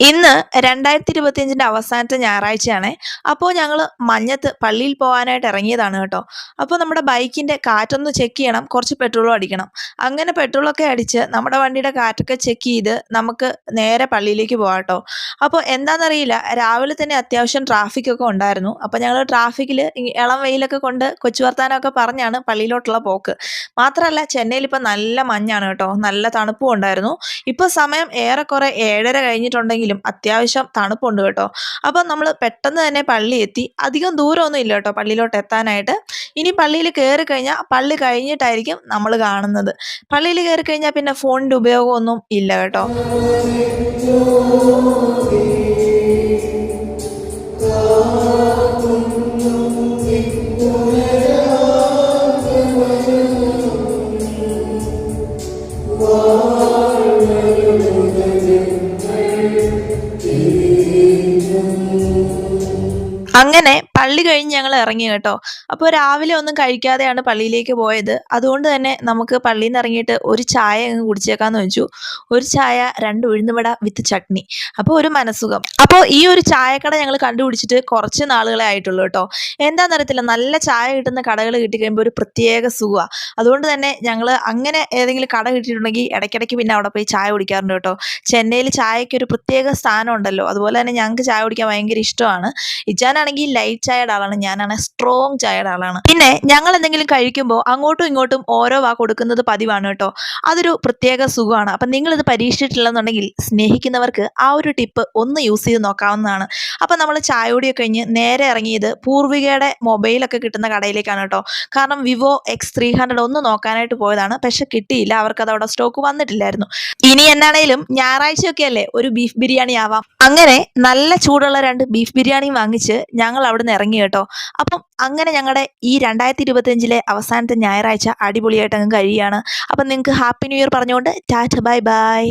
ഇന്ന് 2025 അവസാനത്തെ ഞായറാഴ്ചയാണേ. അപ്പോൾ ഞങ്ങൾ മഞ്ഞത്ത് പള്ളിയിൽ പോകാനായിട്ട് ഇറങ്ങിയതാണ് കേട്ടോ. അപ്പോൾ നമ്മുടെ ബൈക്കിൻ്റെ കാറ്റൊന്ന് ചെക്ക് ചെയ്യണം, കുറച്ച് പെട്രോളും അടിക്കണം. അങ്ങനെ പെട്രോളൊക്കെ അടിച്ച് നമ്മുടെ വണ്ടിയുടെ കാറ്റൊക്കെ ചെക്ക് ചെയ്ത് നമുക്ക് നേരെ പള്ളിയിലേക്ക് പോകാം കേട്ടോ. അപ്പോൾ എന്താണെന്നറിയില്ല, രാവിലെ തന്നെ അത്യാവശ്യം ട്രാഫിക്കൊക്കെ ഉണ്ടായിരുന്നു. അപ്പോൾ ഞങ്ങൾ ട്രാഫിക്കിൽ ഇളം വെയിലൊക്കെ കൊണ്ട് കൊച്ചു വർത്താനമൊക്കെ പറഞ്ഞാണ് പള്ളിയിലോട്ടുള്ള പോക്ക്. മാത്രമല്ല ചെന്നൈയിൽ ഇപ്പോൾ നല്ല മഞ്ഞാണ് കേട്ടോ, നല്ല തണുപ്പും ഉണ്ടായിരുന്നു. ഇപ്പോൾ സമയം ഏറെക്കുറെ 7:30 കഴിഞ്ഞിട്ടുണ്ടെങ്കിലും അത്യാവശ്യം തണുപ്പുണ്ട് കേട്ടോ. അപ്പം നമ്മൾ പെട്ടെന്ന് തന്നെ പള്ളി എത്തി. അധികം ദൂരമൊന്നും ഇല്ല കേട്ടോ പള്ളിയിലോട്ട് എത്താനായിട്ട്. ഇനി പള്ളിയിൽ കയറി കഴിഞ്ഞാൽ പള്ളി കഴിഞ്ഞിട്ടായിരിക്കും നമ്മൾ കാണുന്നത്. പള്ളിയിൽ കയറി കഴിഞ്ഞാൽ പിന്നെ ഫോണിൻ്റെ ഉപയോഗമൊന്നും ഇല്ല കേട്ടോ. അങ്ങനെ പള്ളി കഴിഞ്ഞ് ഞങ്ങൾ ഇറങ്ങി കേട്ടോ. അപ്പോൾ രാവിലെ ഒന്നും കഴിക്കാതെയാണ് പള്ളിയിലേക്ക് പോയത്. അതുകൊണ്ട് തന്നെ നമുക്ക് പള്ളിയിൽ നിന്ന് ഇറങ്ങിയിട്ട് ഒരു ചായ അങ്ങ് കുടിച്ചേക്കാന്ന് വെച്ചു. ഒരു ചായ 2 ഉഴുന്നുവട വിത്ത് ചട്നി. അപ്പോൾ ഒരു മനസ്സുഖം. അപ്പോൾ ഈ ഒരു ചായക്കട ഞങ്ങൾ കണ്ടുപിടിച്ചിട്ട് കുറച്ച് നാളുകളെ ആയിട്ടുള്ളൂ കേട്ടോ. എന്താണെന്നറിയത്തില്ല, നല്ല ചായ കിട്ടുന്ന കടകൾ കിട്ടിക്കഴിയുമ്പോൾ ഒരു പ്രത്യേക സുഖമാണ്. അതുകൊണ്ട് തന്നെ ഞങ്ങൾ അങ്ങനെ ഏതെങ്കിലും കട കിട്ടിയിട്ടുണ്ടെങ്കിൽ ഇടയ്ക്കിടയ്ക്ക് പിന്നെ അവിടെ പോയി ചായ കുടിക്കാറുണ്ട് കേട്ടോ. ചെന്നൈയിൽ ചായയ്ക്ക് ഒരു പ്രത്യേക സ്ഥാനം ഉണ്ടല്ലോ. അതുപോലെ തന്നെ ഞങ്ങൾക്ക് ചായ കുടിക്കാൻ ഭയങ്കര ഇഷ്ടമാണ്. ഇജാനാണെങ്കിൽ ലൈറ്റ് ചായയുടെ ആളാണ്, ഞാനാണെങ്കിൽ സ്ട്രോങ് ചായയുടെ ആളാണ്. പിന്നെ ഞങ്ങൾ എന്തെങ്കിലും കഴിക്കുമ്പോൾ അങ്ങോട്ടും ഇങ്ങോട്ടും ഓരോ വാ കൊടുക്കുന്നത് പതിവാണ് കേട്ടോ. അതൊരു പ്രത്യേക സുഖമാണ്. അപ്പം നിങ്ങളിത് പരീക്ഷിച്ചിട്ടില്ലെന്നുണ്ടെങ്കിൽ സ്നേഹിക്കുന്നവർക്ക് ആ ഒരു ടിപ്പ് ഒന്ന് യൂസ് ചെയ്ത് നോക്കാവുന്നതാണ്. അപ്പം നമ്മൾ ചായ കുടിയൊക്കെ കഴിഞ്ഞ് നേരെ ഇറങ്ങിയത് പൂർവികയുടെ മൊബൈലൊക്കെ കിട്ടുന്ന കടയിലേക്കാണ് കേട്ടോ. കാരണം വിവോ X300 ഒന്ന് നോക്കാനായിട്ട് പോയതാണ്, പക്ഷെ കിട്ടിയില്ല. അവർക്കത് അവിടെ സ്റ്റോക്ക് വന്നിട്ടില്ലായിരുന്നു. ഇനി എന്നാണേലും ഞായറാഴ്ചയൊക്കെ അല്ലേ, ഒരു ബീഫ് ബിരിയാണി ആവാം. അങ്ങനെ നല്ല ചൂടുള്ള 2 ബീഫ് ബിരിയാണിയും വാങ്ങിച്ച് ഞങ്ങൾ അവിടെ നിന്ന് ഇറങ്ങി കേട്ടോ. അപ്പം അങ്ങനെ ഞങ്ങളുടെ ഈ 2025 അവസാനത്തെ ഞായറാഴ്ച അടിപൊളിയായിട്ട് അങ്ങ് കഴിയുകയാണ്. അപ്പം നിങ്ങൾക്ക് ഹാപ്പി ന്യൂ ഇയർ പറഞ്ഞുകൊണ്ട് ടാറ്റ ബൈ ബൈ.